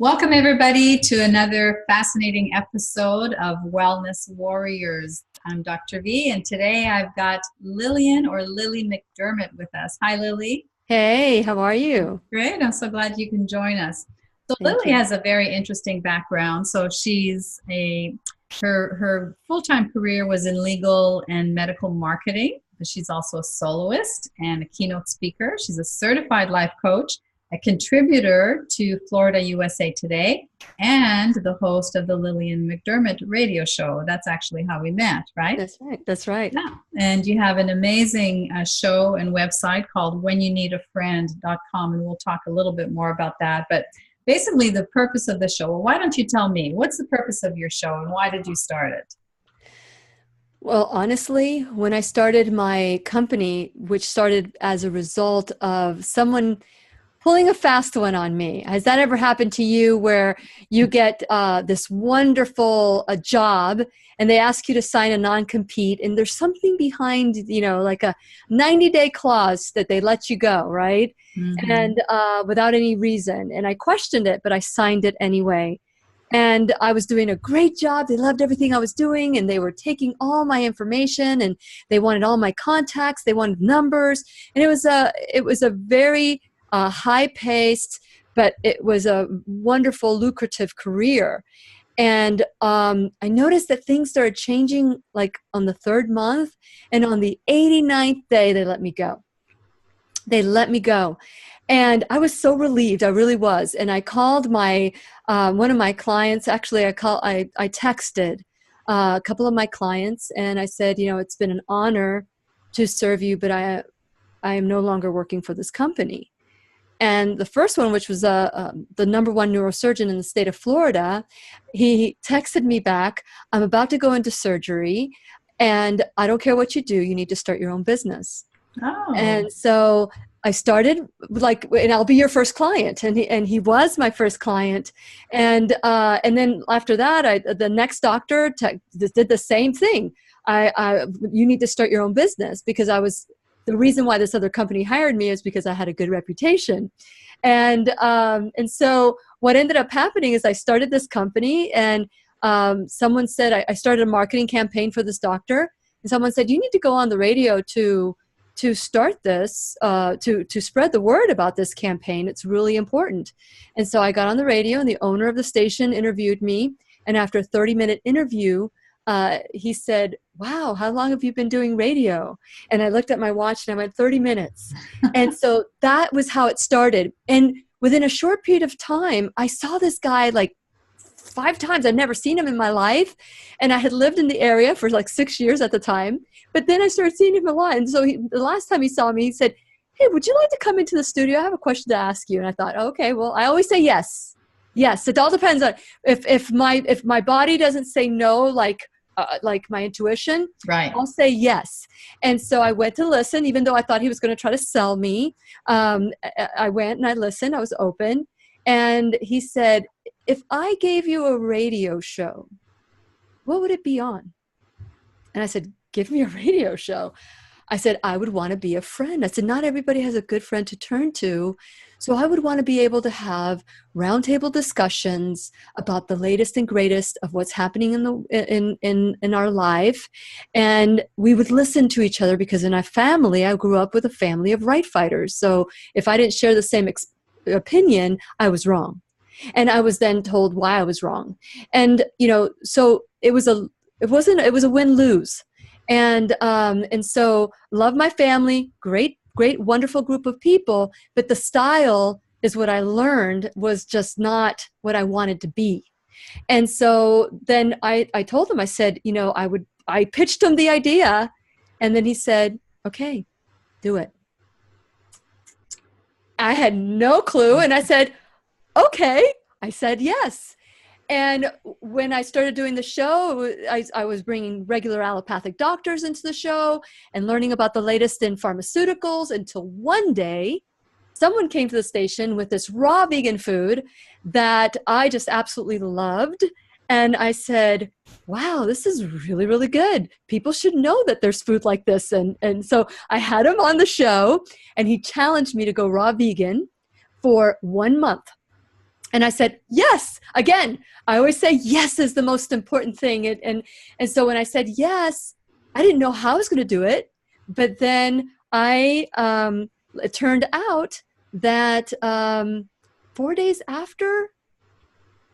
Welcome, everybody, to another fascinating episode of Wellness Warriors. I'm Dr. V, and today I've got Lillian or Lilly McDermott with us. Hi, Lilly. Hey, how are you? Great. I'm so glad you can join us. So Thank Lilly you. has a very interesting background. So her full-time career was in legal and medical marketing. But she's also a soloist and a keynote speaker. She's a certified life coach, a contributor to Florida USA Today, and the host of the Lillian McDermott Radio Show. That's actually how we met, right? That's right. That's right. Yeah. And you have an amazing show and website called whenyouneedafriend.com, and we'll talk a little bit more about that. But basically the purpose of the show, well, why don't you tell me, what's the purpose of your show and why did you start it? Well, honestly, when I started my company, which started as a result of someone pulling a fast one on me. Has that ever happened to you where you get this wonderful job and they ask you to sign a non-compete and there's something behind, like a 90-day clause that they let you go, right? Mm-hmm. And without any reason. And I questioned it, but I signed it anyway. And I was doing a great job. They loved everything I was doing and they were taking all my information and they wanted all my contacts. They wanted numbers. And it was a very high-paced, but it was a wonderful, lucrative career. And I noticed that things started changing like on the third month. And on the 89th day, they let me go. And I was so relieved. I really was. And I called my one of my clients. Actually, I texted a couple of my clients. And I said, it's been an honor to serve you, but I am no longer working for this company. And the first one, which was the number one neurosurgeon in the state of Florida, he texted me back, I'm about to go into surgery, and I don't care what you do, you need to start your own business. Oh. And so I started and I'll be your first client. And he was my first client. And then after that, the next doctor did the same thing. You need to start your own business because the reason why this other company hired me is because I had a good reputation. And so what ended up happening is I started this company and someone said, I started a marketing campaign for this doctor. And someone said, you need to go on the radio to start this, to spread the word about this campaign. It's really important. And so I got on the radio and the owner of the station interviewed me. And after a 30-minute interview, he said, wow, how long have you been doing radio? And I looked at my watch and I went, 30 minutes. And so that was how it started. And within a short period of time, I saw this guy like 5 times. I'd never seen him in my life. And I had lived in the area for like 6 years at the time. But then I started seeing him a lot. And so the last time he saw me, he said, hey, would you like to come into the studio? I have a question to ask you. And I thought, okay, well, I always say yes. Yes, it all depends on if my body doesn't say no, like my intuition, right, I'll say yes. And so I went to listen, even though I thought he was going to try to sell me. I went and I listened. I was open. And he said, if I gave you a radio show, what would it be on? And I said, give me a radio show. I said, I would want to be a friend. I said, not everybody has a good friend to turn to. So I would want to be able to have roundtable discussions about the latest and greatest of what's happening in our life. And we would listen to each other because in our family, I grew up with a family of right fighters. So if I didn't share the same opinion, I was wrong. And I was then told why I was wrong. And, so it was a win-lose. And so love my family, great, wonderful group of people, but the style is what I learned was just not what I wanted to be. And so then I told him, I said, I pitched him the idea, and then he said, okay, do it. I had no clue, and I said, okay. I said yes. And when I started doing the show, I was bringing regular allopathic doctors into the show and learning about the latest in pharmaceuticals until one day, someone came to the station with this raw vegan food that I just absolutely loved. And I said, wow, this is really, really good. People should know that there's food like this. And so I had him on the show and he challenged me to go raw vegan for 1 month. And I said, yes. Again, I always say yes is the most important thing. And so when I said yes, I didn't know how I was going to do it. But then it turned out that 4 days after,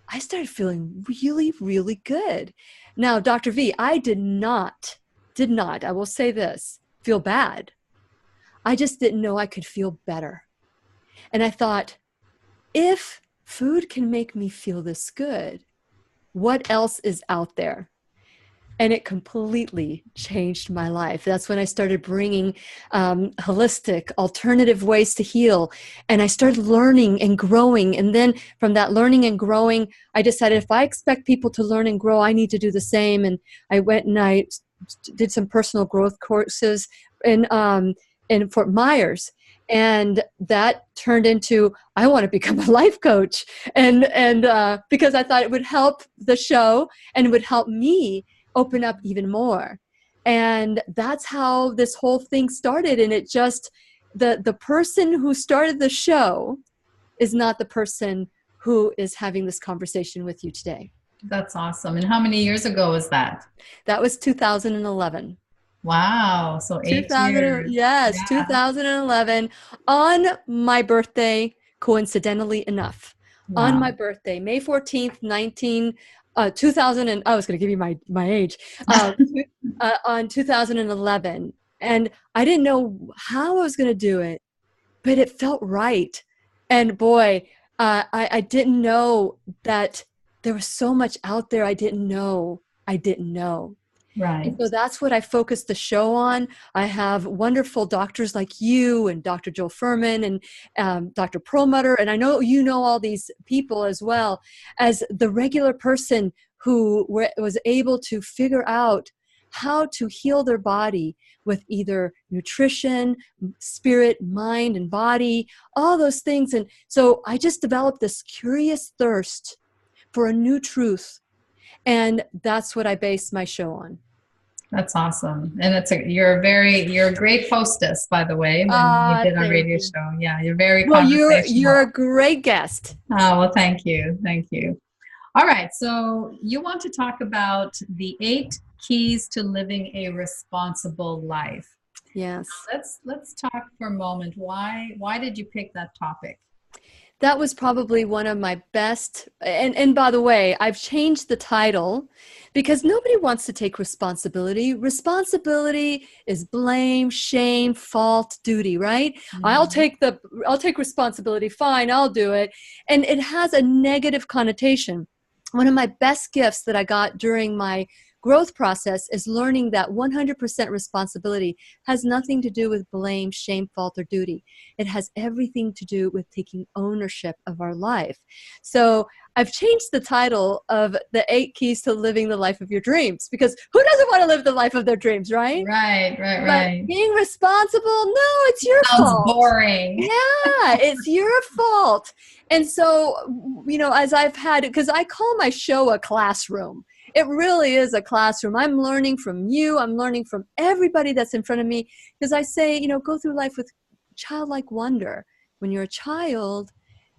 I started feeling really, really good. Now, Dr. V, I did not, I will say this, feel bad. I just didn't know I could feel better. And I thought, if food can make me feel this good, what else is out there? And it completely changed my life. That's when I started bringing holistic, alternative ways to heal. And I started learning and growing. And then from that learning and growing, I decided if I expect people to learn and grow, I need to do the same. And I went and I did some personal growth courses in Fort Myers. And that turned into, I want to become a life coach. And because I thought it would help the show and it would help me open up even more. And that's how this whole thing started. And it just, the person who started the show is not the person who is having this conversation with you today. That's awesome. And how many years ago was that? That was 2011. Wow. So 8 years. Yes, Yeah. 2011 on my birthday, coincidentally enough. Wow. On my birthday, May 14th, 2000, and I was going to give you my age, on 2011. And I didn't know how I was going to do it, but it felt right. And boy, I didn't know that there was so much out there I didn't know. Right. And so that's what I focused the show on. I have wonderful doctors like you and Dr. Joel Furman and Dr. Perlmutter. And I know you know all these people as well as the regular person who was able to figure out how to heal their body with either nutrition, spirit, mind, and body, all those things. And so I just developed this curious thirst for a new truth. And that's what I based my show on. That's awesome. And you're a great hostess, by the way, when you did our radio show. Yeah, you're very conversational. You're a great guest. Oh, well, thank you. Thank you. All right. So you want to talk about the 8 keys to living a responsible life. Yes. Let's talk for a moment. Why did you pick that topic? That was probably one of my best. And by the way, I've changed the title because nobody wants to take responsibility. Responsibility is blame, shame, fault, duty, right? Mm-hmm. I'll take responsibility. Fine, I'll do it. And it has a negative connotation. One of my best gifts that I got during my growth process is learning that 100% responsibility has nothing to do with blame, shame, fault, or duty. It has everything to do with taking ownership of our life. So I've changed the title of the 8 keys to living the life of your dreams, because who doesn't want to live the life of their dreams, right? Right. But being responsible, no, it's your fault. Sounds boring. Yeah, it's your fault. And so, as I've had, because I call my show a classroom. It really is a classroom. I'm learning from you. I'm learning from everybody that's in front of me. Because I say, go through life with childlike wonder. When you're a child,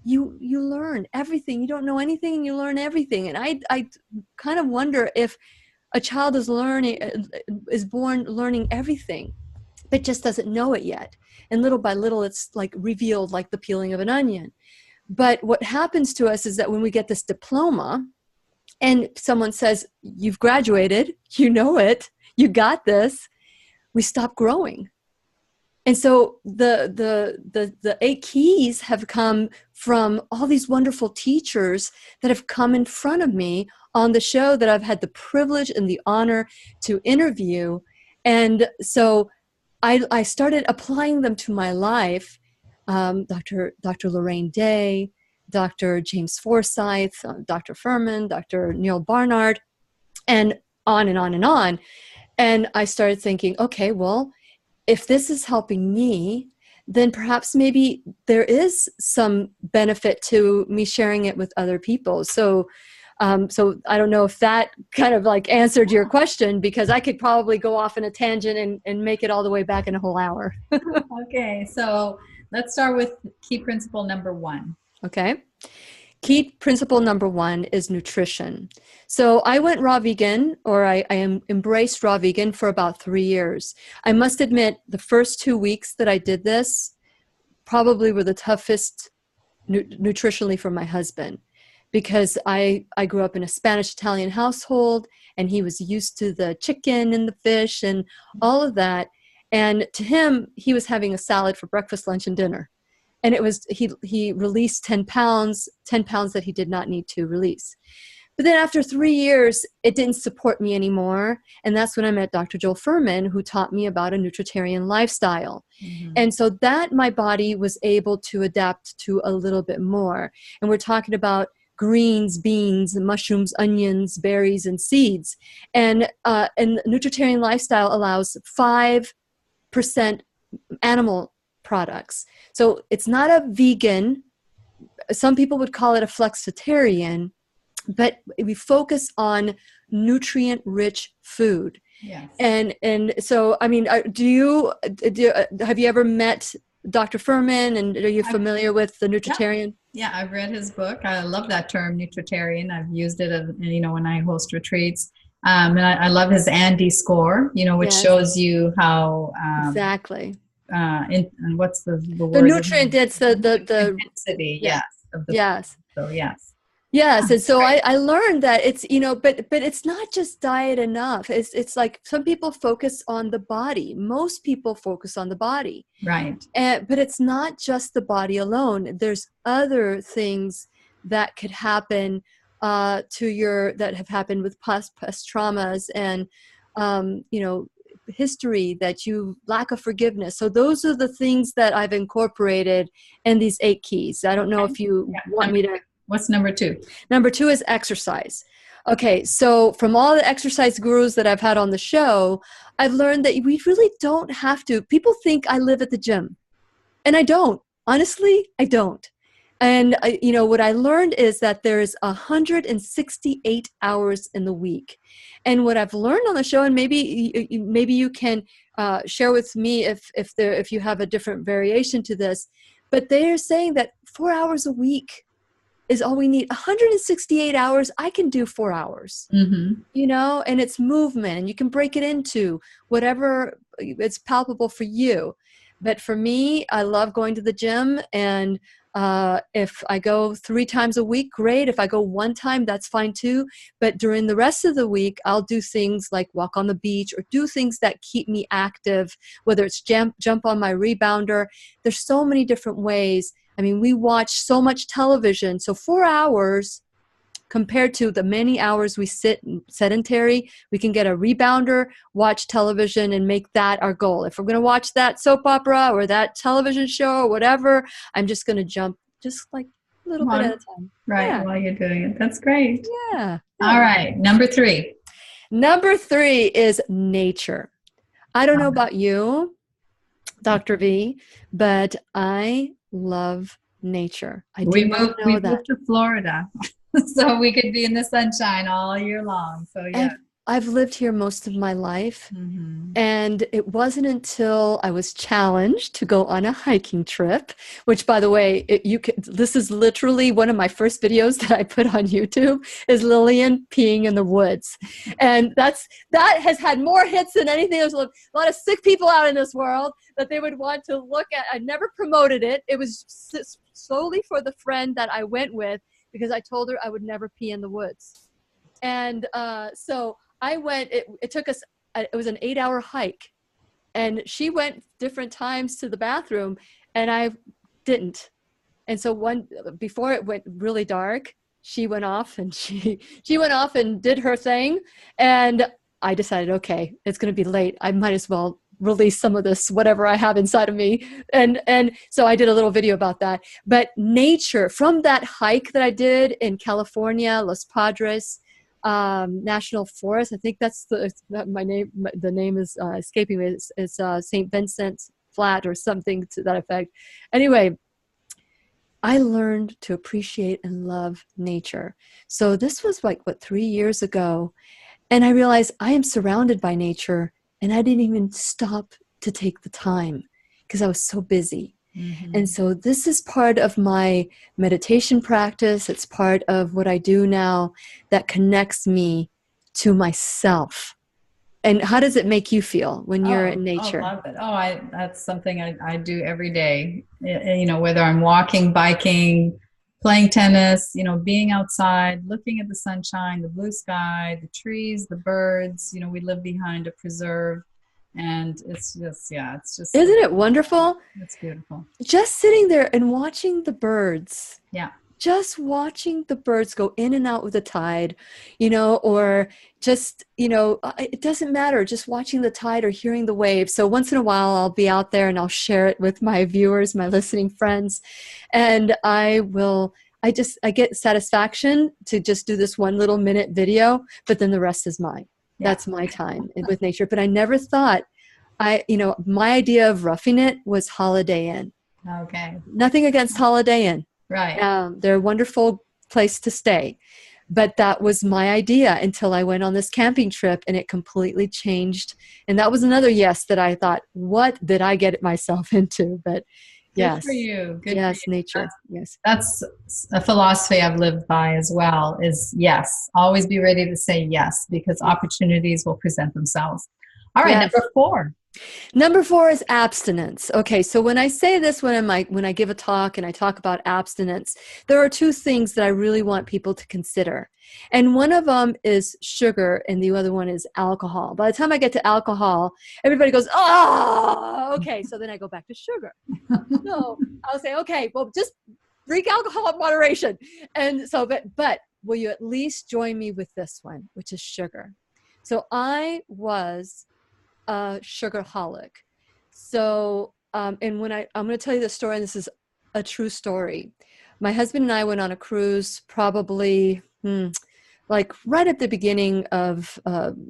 you learn everything. You don't know anything and you learn everything. And I kind of wonder if a child is born learning everything, but just doesn't know it yet. And little by little, it's like revealed like the peeling of an onion. But what happens to us is that when we get this diploma, and someone says, you've graduated, you know it, you got this, we stop growing. And so the 8 keys have come from all these wonderful teachers that have come in front of me on the show that I've had the privilege and the honor to interview. And so I started applying them to my life. Dr. Lorraine Day, Dr. James Forsyth, Dr. Furman, Dr. Neil Barnard, and on and on and on. And I started thinking, okay, well, if this is helping me, then perhaps maybe there is some benefit to me sharing it with other people. So I don't know if that kind of like answered your question, because I could probably go off in a tangent and make it all the way back in a whole hour. Okay, so let's start with key principle number 1. Okay. Key principle number one is nutrition. So I went raw vegan, or I embraced raw vegan for about 3 years. I must admit, the first 2 weeks that I did this probably were the toughest nutritionally for my husband, because I grew up in a Spanish-Italian household, and he was used to the chicken and the fish and all of that. And to him, he was having a salad for breakfast, lunch, and dinner. And it was, he released 10 pounds that he did not need to release. But then after 3 years, it didn't support me anymore. And that's when I met Dr. Joel Fuhrman, who taught me about a nutritarian lifestyle. Mm-hmm. And so that my body was able to adapt to a little bit more. And we're talking about greens, beans, mushrooms, onions, berries, and seeds. And nutritarian lifestyle allows 5% animal products. So it's not a vegan. Some people would call it a flexitarian, but we focus on nutrient-rich food. Yes. And so, I mean, have you ever met Dr. Fuhrman, and are you familiar with the nutritarian? Yeah, I've read his book. I love that term, nutritarian. I've used it, when I host retreats. And I love his Andy score, which shows you how exactly. And what's the word? The nutrient, it's the density. Yes. Yes. So yes. Yes, and so I learned that it's, but it's not just diet enough. It's like some people focus on the body. Most people focus on the body. Right. But it's not just the body alone. There's other things that could happen that have happened with past traumas and, history, lack of forgiveness. So those are the things that I've incorporated in these 8 keys. I don't know if you want me to. What's number 2? Number 2 is exercise. Okay, so from all the exercise gurus that I've had on the show, I've learned that we really don't have to. People think I live at the gym, and I don't. Honestly, I don't. And what I learned is that there's 168 hours in the week. And what I've learned on the show, and maybe you can share with me if you have a different variation to this, but they're saying that 4 hours a week is all we need. 168 hours, I can do 4 hours, and it's movement, and you can break it into whatever it's palpable for you. But for me, I love going to the gym, and if I go 3 times a week, great. If I go 1 time, that's fine too. But during the rest of the week, I'll do things like walk on the beach or do things that keep me active, whether it's jump on my rebounder. There's so many different ways. I mean, we watch so much television. So 4 hours compared to the many hours we sit sedentary, we can get a rebounder, watch television, and make that our goal. If we're going to watch that soap opera or that television show or whatever, I'm just going to jump just like a little bit at a time. Right, while you're doing it. That's great. Yeah. All right, number 3. Number 3 is nature. I don't know about you, Dr. V, but I love nature. We moved to Florida, so we could be in the sunshine all year long. So yeah. I've lived here most of my life, and it wasn't until I was challenged to go on a hiking trip, which, by the way, this is literally one of my first videos that I put on YouTube, is Lillian peeing in the woods, and that has had more hits than anything. There's a lot of sick people out in this world that they would want to look at. I never promoted it. It was solely for the friend that I went with, because I told her I would never pee in the woods, and so I went, it took us, it was an 8-hour hike, and she went different times to the bathroom and I didn't. And so before it went really dark, she went off and she went off and did her thing. And I decided, okay, it's going to be late. I might as well release some of this, whatever I have inside of me. And so I did a little video about that. But nature, from that hike that I did in California, Los Padres, National Forest. I think that's the name is escaping me. It's St. Vincent's Flat or something to that effect. Anyway, I learned to appreciate and love nature. So this was 3 years ago, and I realized I am surrounded by nature, and I didn't even stop to take the time because I was so busy. And so this is part of my meditation practice. It's part of what I do now that connects me to myself. And how does it make you feel when you're in nature? I love it. That's something I do every day. Whether I'm walking, biking, playing tennis, being outside, looking at the sunshine, the blue sky, the trees, the birds. We live behind a preserve, and it's just, Isn't it wonderful? It's beautiful. Just sitting there and watching the birds. Yeah. Just watching the birds go in and out with the tide, or just, it doesn't matter, just watching the tide or hearing the waves. So once in a while, I'll be out there and I'll share it with my viewers, my listening friends. And I get satisfaction to just do this 1 little minute video, but then the rest is mine. Yeah. That's my time with nature. But I never thought my idea of roughing it was Holiday Inn. Okay. Nothing against Holiday Inn. Right. They're a wonderful place to stay. But that was my idea until I went on this camping trip, and it completely changed. And that was another yes that I thought, what did I get myself into? But yes. Good for you. Yes, nature. That's a philosophy I've lived by as well, is yes. Always be ready to say yes, because opportunities will present themselves. All right, yes. Number 4. Number 4 is abstinence. Okay, so when I say this, when I give a talk and I talk about abstinence, there are 2 things that I really want people to consider. And one of them is sugar, and the other one is alcohol. By the time I get to alcohol, everybody goes, oh, okay. So then I go back to sugar. So I'll say, okay, well, just drink alcohol in moderation. And so, but will you at least join me with this one, which is sugar? So I was a sugarholic. So, and when I'm going to tell you the story, and this is a true story. My husband and I went on a cruise probably like right at the beginning of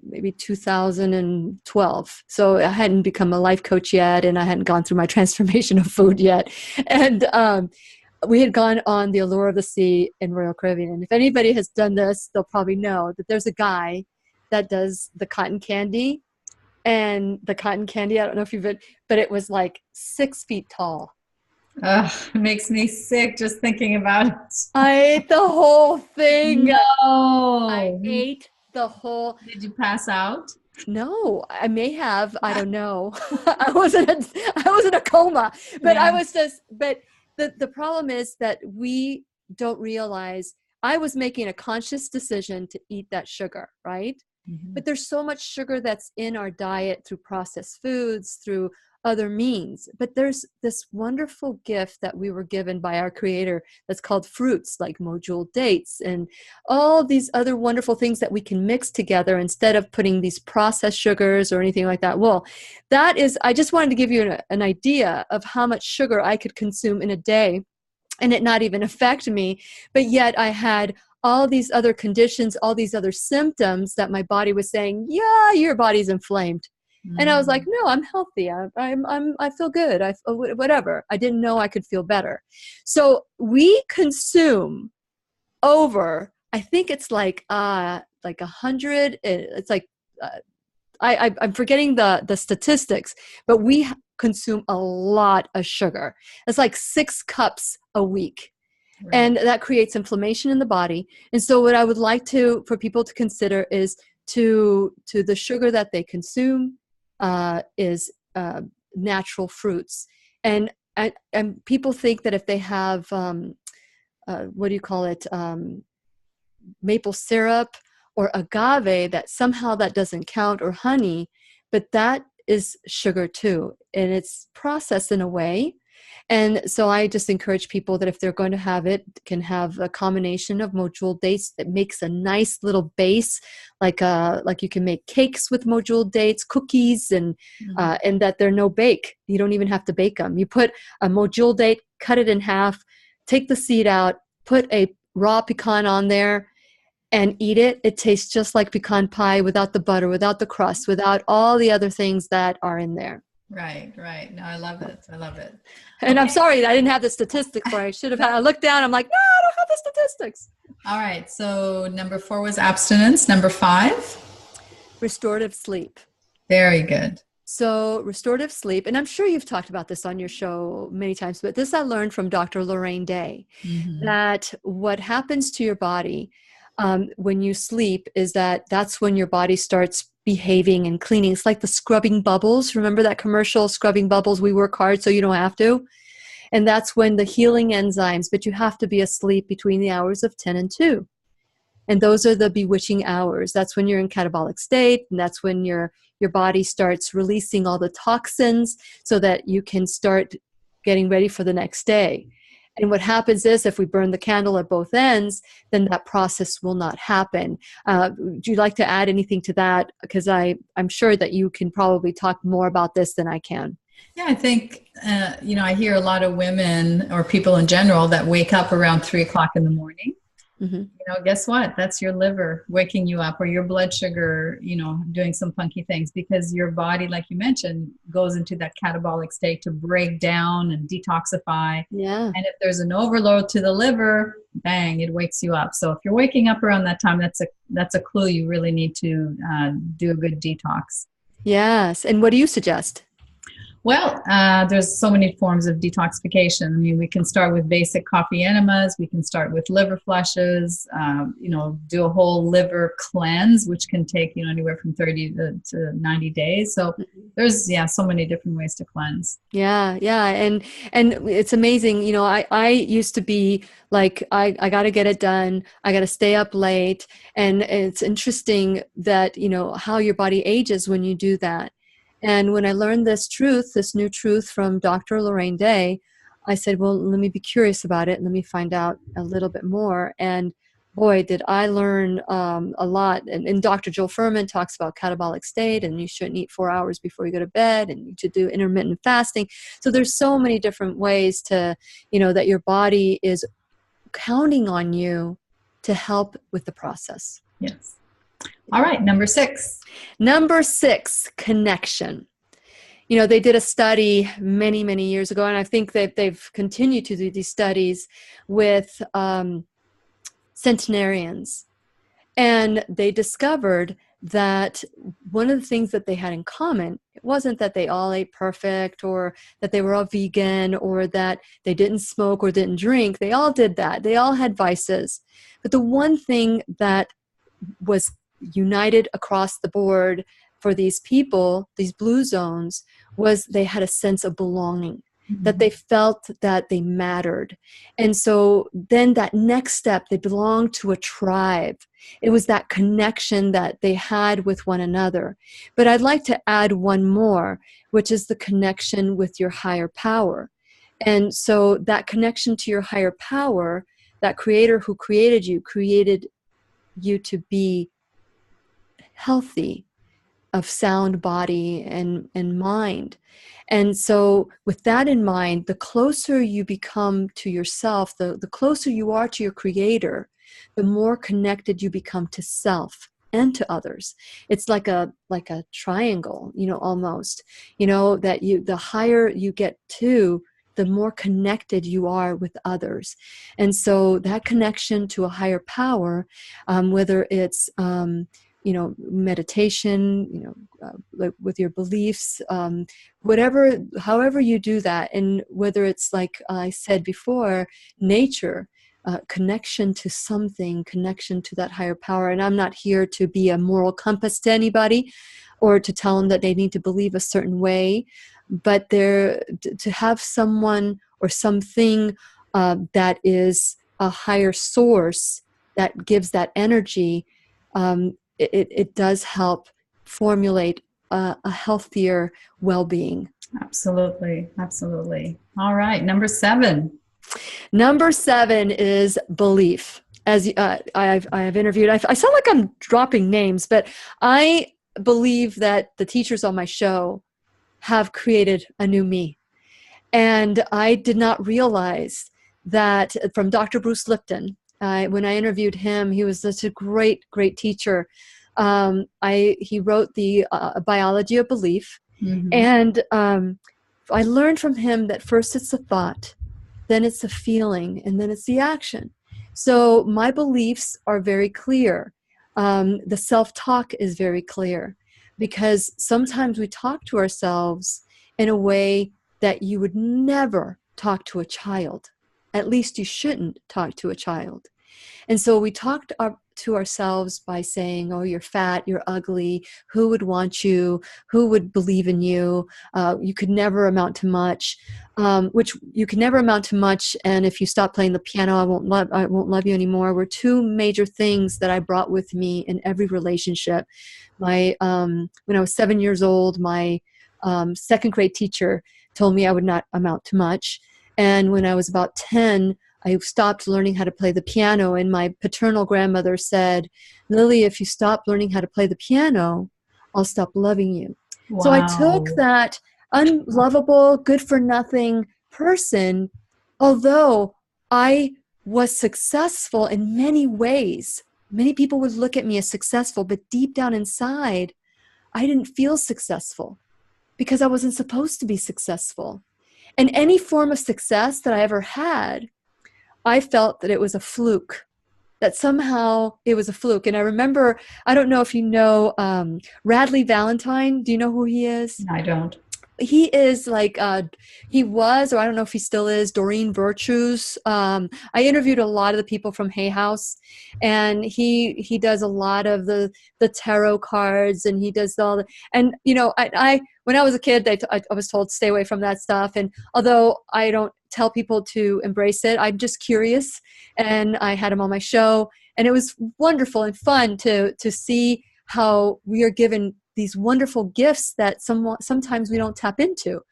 maybe 2012. So I hadn't become a life coach yet, and I hadn't gone through my transformation of food yet. And we had gone on the Allure of the Sea in Royal Caribbean. And if anybody has done this, they'll probably know that there's a guy that does the cotton candy. And the cotton candy, I don't know if you've been, but it was like 6 feet tall. It makes me sick just thinking about it. I ate the whole thing. No. I ate the whole. Did you pass out? No, I may have. I don't know. I wasn't a coma, but I was just. But the problem is that we don't realize I was making a conscious decision to eat that sugar, right? Mm-hmm. But there's so much sugar that's in our diet through processed foods, through other means. But there's this wonderful gift that we were given by our creator that's called fruits, like module dates and all these other wonderful things that we can mix together instead of putting these processed sugars or anything like that. Well, that is, I just wanted to give you an idea of how much sugar I could consume in a day and it not even affect me. But yet I had all these other conditions, all these other symptoms that my body was saying, yeah, your body's inflamed. Mm-hmm. And I was like, no, I'm healthy. I feel good. Whatever. I didn't know I could feel better. So we consume over, I think it's like 100. It's like, I'm forgetting the statistics, but we consume a lot of sugar. It's like 6 cups a week. Right. And that creates inflammation in the body. And so what I would like for people to consider is to the sugar that they consume is natural fruits. And people think that if they have, maple syrup or agave, that somehow that doesn't count, or honey, but that is sugar too. And it's processed in a way. And so I just encourage people that if they're going to have it, can have a combination of module dates that makes a nice little base, like you can make cakes with module dates, cookies, and that they're no bake. You don't even have to bake them. You put a module date, cut it in half, take the seed out, put a raw pecan on there, and eat it. It tastes just like pecan pie without the butter, without the crust, without all the other things that are in there. Right. No, I love it. And okay. I'm sorry, I didn't have the statistics for it. I should have had. I looked down, I'm like, no, I don't have the statistics. All right. So number 4 was abstinence. Number 5? Restorative sleep. Very good. So restorative sleep, and I'm sure you've talked about this on your show many times, but this I learned from Dr. Lorraine Day, that what happens to your body when you sleep is that's when your body starts behaving and cleaning. It's like the scrubbing bubbles. Remember that commercial, scrubbing bubbles? We work hard so you don't have to. And that's when the healing enzymes, but you have to be asleep between the hours of 10 and 2. And those are the bewitching hours. That's when you're in catabolic state, and that's when your body starts releasing all the toxins so that you can start getting ready for the next day. And what happens is if we burn the candle at both ends, then that process will not happen. Would you like to add anything to that? Because I'm sure that you can probably talk more about this than I can. Yeah, I think, I hear a lot of women or people in general that wake up around 3 o'clock in the morning. Guess what? That's your liver waking you up, or your blood sugar, doing some funky things, because your body, like you mentioned, goes into that catabolic state to break down and detoxify. Yeah. And if there's an overload to the liver, bang, it wakes you up. So if you're waking up around that time, that's a clue you really need to do a good detox. Yes. And what do you suggest? Well, there's so many forms of detoxification. I mean, we can start with basic coffee enemas. We can start with liver flushes, do a whole liver cleanse, which can take, anywhere from 30 to 90 days. So there's, so many different ways to cleanse. Yeah. Yeah. And it's amazing. I used to be like, I got to get it done. I got to stay up late. And it's interesting that, how your body ages when you do that. And when I learned this new truth from Dr. Lorraine Day, I said, well, let me be curious about it. Let me find out a little bit more. And boy, did I learn a lot. And Dr. Joel Fuhrman talks about catabolic state, and you shouldn't eat 4 hours before you go to bed, and you should do intermittent fasting. So there's so many different ways to, that your body is counting on you to help with the process. Yes. All right, number 6. Number 6, connection. They did a study many, many years ago, and I think that they've continued to do these studies with centenarians. And they discovered that one of the things that they had in common, it wasn't that they all ate perfect, or that they were all vegan, or that they didn't smoke or didn't drink. They all did that. They all had vices. But the one thing that was united across the board for these people, these blue zones, was they had a sense of belonging, that they felt that they mattered. And so then that next step, they belonged to a tribe. It was that connection that they had with one another. But I'd like to add one more, which is the connection with your higher power. And so that connection to your higher power, that creator who created you to be healthy, of sound body and mind. And so with that in mind, the closer you become to yourself, the closer you are to your creator, the more connected you become to self and to others. It's like a triangle, almost, that the higher you get to, the more connected you are with others. And so that connection to a higher power, whether it's meditation, with your beliefs, however you do that, and whether it's like I said before, nature, connection to something, connection to that higher power. And I'm not here to be a moral compass to anybody, or to tell them that they need to believe a certain way, but to have someone or something that is a higher source that gives that energy. It does help formulate a healthier well-being. Absolutely. Absolutely. All right. Number 7. Number 7 is belief. As I have interviewed, I sound like I'm dropping names, but I believe that the teachers on my show have created a new me. And I did not realize that from Dr. Bruce Lipton. When I interviewed him, he was such a great, great teacher. He wrote the Biology of Belief. And I learned from him that first it's a thought, then it's a feeling, and then it's the action. So my beliefs are very clear. The self-talk is very clear. because sometimes we talk to ourselves in a way that you would never talk to a child. At least you shouldn't talk to a child. And so we talked to ourselves by saying, oh, you're fat, you're ugly, who would want you, who would believe in you, you could never amount to much, which you can never amount to much, and if you stop playing the piano, I won't love you anymore, were two major things that I brought with me in every relationship. When I was 7 years old, my second grade teacher told me I would not amount to much, and when I was about 10, I stopped learning how to play the piano, and my paternal grandmother said, Lily, if you stop learning how to play the piano, I'll stop loving you. Wow. So I took that unlovable, good-for-nothing person, although I was successful in many ways. Many people would look at me as successful, but deep down inside, I didn't feel successful because I wasn't supposed to be successful. And any form of success that I ever had, I felt that it was a fluke, that somehow it was a fluke. And I remember, I don't know if you know Radley Valentine. Do you know who he is? I don't. He is like, he was, or I don't know if he still is, Doreen Virtue's. I interviewed a lot of the people from Hay House, and he does a lot of the tarot cards, and he does all the, and you know, I when I was a kid, I was told to stay away from that stuff. And although I don't tell people to embrace it, I'm just curious, and I had him on my show, and it was wonderful and fun to see how we are given these wonderful gifts that sometimes we don't tap into.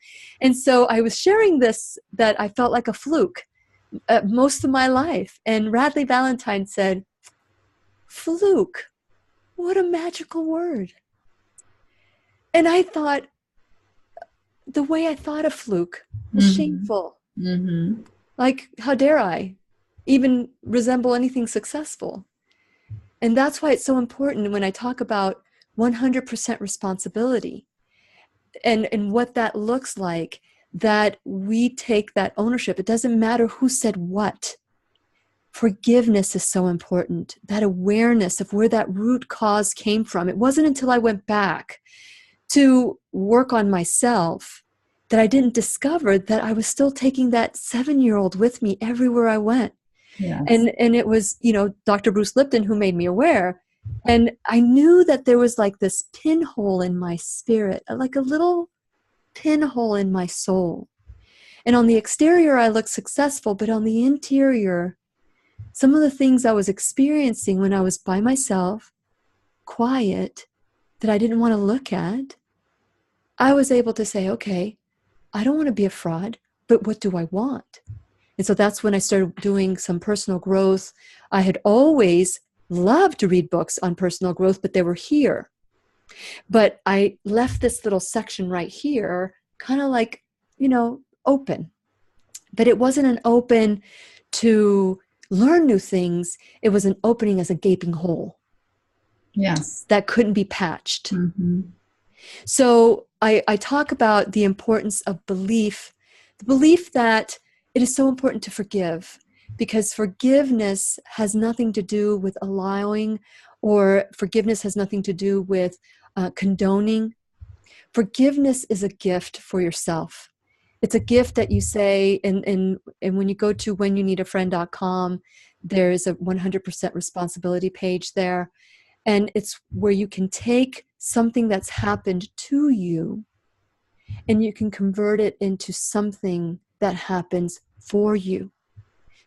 And so I was sharing this, that I felt like a fluke most of my life. And Radley Valentine said, fluke, what a magical word. And I thought, the way I thought of fluke was shameful. Mm-hmm. Like, how dare I even resemble anything successful? And that's why it's so important when I talk about 100% responsibility and what that looks like, that we take that ownership. It doesn't matter who said what. Forgiveness is so important, that awareness of where that root cause came from. It wasn't until I went back to work on myself that I didn't discover that I was still taking that 7-year-old with me everywhere I went. Yes. And it was, you know, Dr. Bruce Lipton who made me aware. And I knew that there was like this pinhole in my spirit, like a little pinhole in my soul. And on the exterior, I looked successful, but on the interior, some of the things I was experiencing when I was by myself, quiet, that I didn't want to look at, I was able to say, okay, I don't want to be a fraud, but what do I want? And so that's when I started doing some personal growth. I had always loved to read books on personal growth, but they were here. But I left this little section right here, kind of like, you know, open. But it wasn't an open to learn new things. It was an opening as a gaping hole. Yes. That couldn't be patched. Mm-hmm. So I talk about the importance of belief, the belief that it is so important to forgive, because forgiveness has nothing to do with allowing, or forgiveness has nothing to do with condoning. Forgiveness is a gift for yourself. It's a gift that you say, and when you go to whenyouneedafriend.com, there's a 100% responsibility page there. And it's where you can take something that's happened to you and you can convert it into something that happens for you,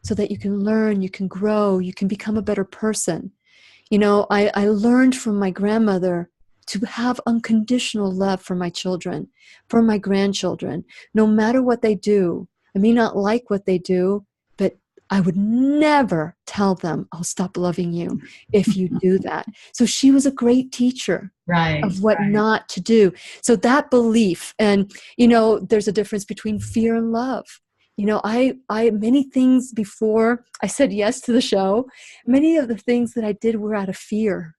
so that you can learn, you can grow, you can become a better person. You know, I learned from my grandmother to have unconditional love for my children, for my grandchildren, no matter what they do. I may not like what they do, but I would never tell them, I'll stop loving you if you do that. So she was a great teacher of what not to do. So that belief, and, you know, there's a difference between fear and love. You know, I many things before I said yes to the show, many of the things that I did were out of fear.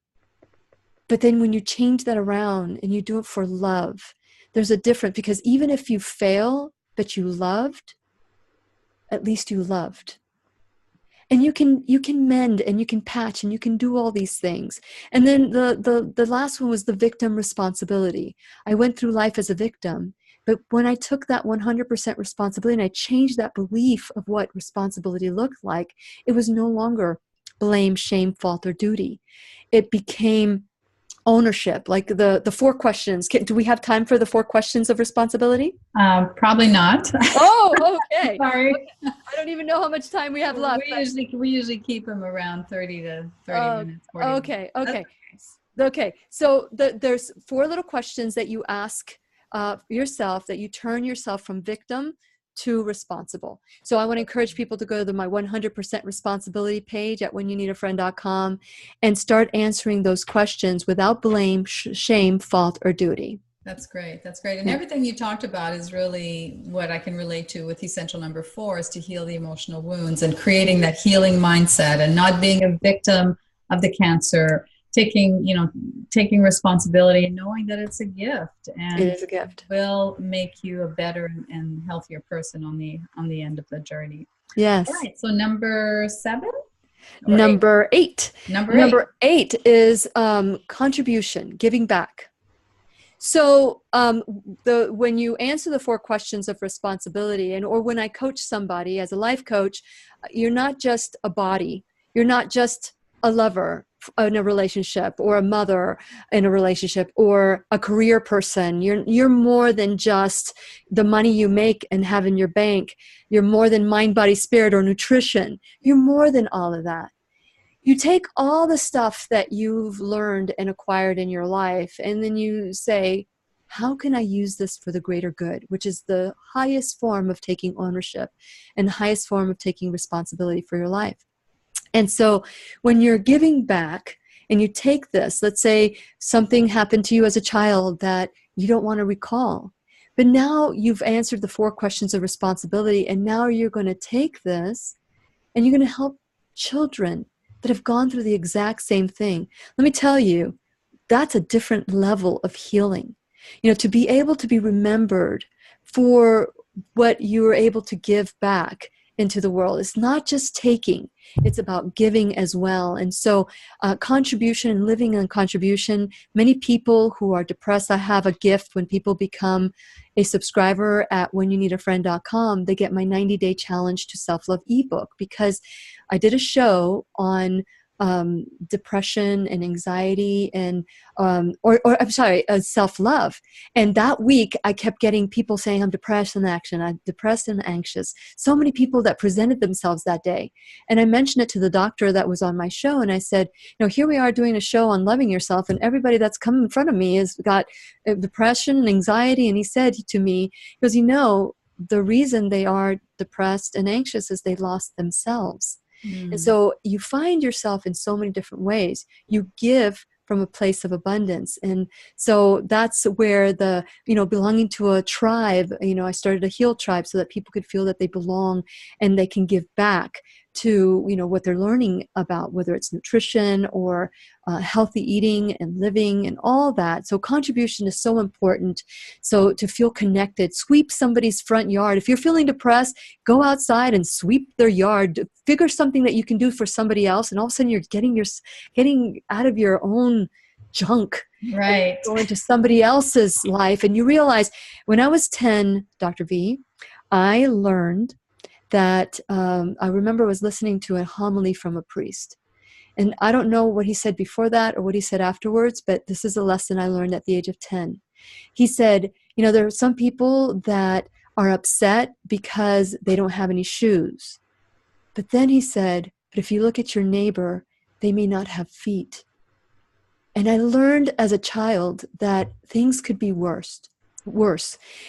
But then when you change that around and you do it for love, there's a difference, because even if you fail, but you loved, at least you loved. And you can mend and you can patch and you can do all these things. And then the last one was the victim responsibility. I went through life as a victim, but when I took that 100% responsibility and I changed that belief of what responsibility looked like, it was no longer blame, shame, fault, or duty. It became ownership, like the 4 questions. Do we have time for the 4 questions of responsibility? Probably not. Oh, okay. Sorry. Okay. I don't even know how much time we have left. We usually keep them around 30 to 30 minutes. 40 Okay. minutes. Okay. So there's 4 little questions that you ask yourself, that you turn yourself from victim to responsible. So I want to encourage people to go to my 100% responsibility page at whenyouneedafriend.com and start answering those questions without blame, shame, fault, or duty. That's great. That's great. And everything you talked about is really what I can relate to with essential number 4, is to heal the emotional wounds and creating that healing mindset and not being a victim of the cancer, taking responsibility and knowing that it's a gift, and it is a gift. Will make you a better and healthier person on the end of the journey. Yes. All right. So number 7? Number 8. Number 8 is contribution, giving back. So when you answer the 4 questions of responsibility, or when I coach somebody as a life coach, you're not just a body. You're not just a lover in a relationship, or a mother in a relationship, or a career person. You're more than just the money you make and have in your bank. You're more than mind, body, spirit, or nutrition. You're more than all of that. You take all the stuff that you've learned and acquired in your life, and then you say, how can I use this for the greater good, which is the highest form of taking ownership and the highest form of taking responsibility for your life. And so when you're giving back and you take this, let's say something happened to you as a child that you don't want to recall, but now you've answered the 4 questions of responsibility, and now you're going to take this and you're going to help children that have gone through the exact same thing. Let me tell you, that's a different level of healing. To be able to be remembered for what you were able to give back into the world. It's not just taking, it's about giving as well. And so contribution and living on contribution, many people who are depressed, I have a gift when people become a subscriber at whenyouneedafriend.com, they get my 90-day challenge to self-love ebook, because I did a show on depression and anxiety and self-love. And that week I kept getting people saying, I'm depressed and anxious. So many people that presented themselves that day. And I mentioned it to the doctor that was on my show. And I said, here we are doing a show on loving yourself, and everybody that's come in front of me has got depression and anxiety. And he said to me, he goes, the reason they are depressed and anxious is they lost themselves. And so you find yourself in so many different ways. You give from a place of abundance. And so that's where belonging to a tribe, I started a heal tribe so that people could feel that they belong and they can give back to, what they're learning about, whether it's nutrition or healthy eating and living and all that. So contribution is so important. So to feel connected, sweep somebody's front yard. If you're feeling depressed, go outside and sweep their yard. Figure something that you can do for somebody else, and all of a sudden you're getting out of your own junk, right? Go into somebody else's life. And you realize, when I was 10, Dr. V, I learned that I remember I was listening to a homily from a priest. And I don't know what he said before that or what he said afterwards, but this is a lesson I learned at the age of 10. He said, there are some people that are upset because they don't have any shoes. But then he said, but if you look at your neighbor, they may not have feet. And I learned as a child that things could be worse.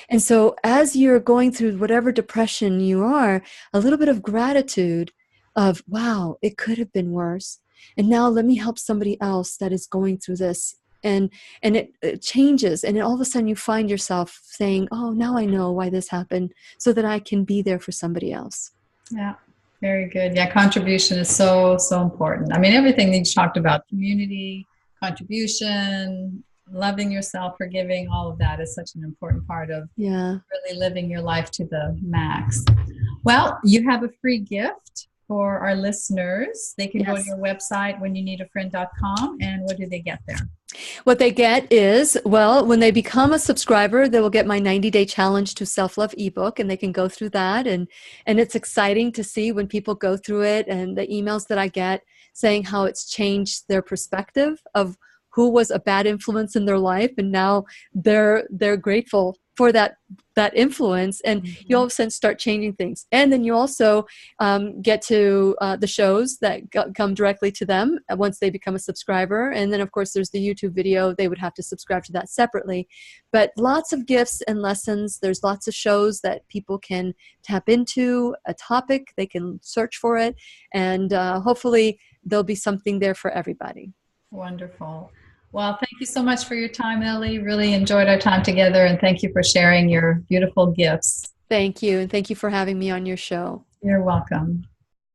And so as you're going through whatever depression you are, a little bit of gratitude of, wow, it could have been worse. And now let me help somebody else that is going through this. And it changes. And then all of a sudden you find yourself saying, oh, now I know why this happened, so that I can be there for somebody else. Yeah, very good. Yeah, contribution is so, so important. I mean, everything that you talked about, community, contribution, loving yourself, forgiving, all of that is such an important part of really living your life to the max. Well, you have a free gift for our listeners. They can go to Yes. your website, whenyouneedafriend.com, and what do they get there? What they get is, well, when they become a subscriber, they will get my 90-day challenge to self-love ebook, and they can go through that. And it's exciting to see when people go through it and the emails that I get saying how it's changed their perspective of who was a bad influence in their life, and now they're grateful for that influence, and you all of a sudden start changing things. And then you also get to the shows that come directly to them once they become a subscriber. And then, of course, there's the YouTube video. They would have to subscribe to that separately. But lots of gifts and lessons. There's lots of shows that people can tap into, a topic. They can search for it. And hopefully there'll be something there for everybody. Wonderful. Well, thank you so much for your time, Lilly. Really enjoyed our time together, and thank you for sharing your beautiful gifts. Thank you, and thank you for having me on your show. You're welcome.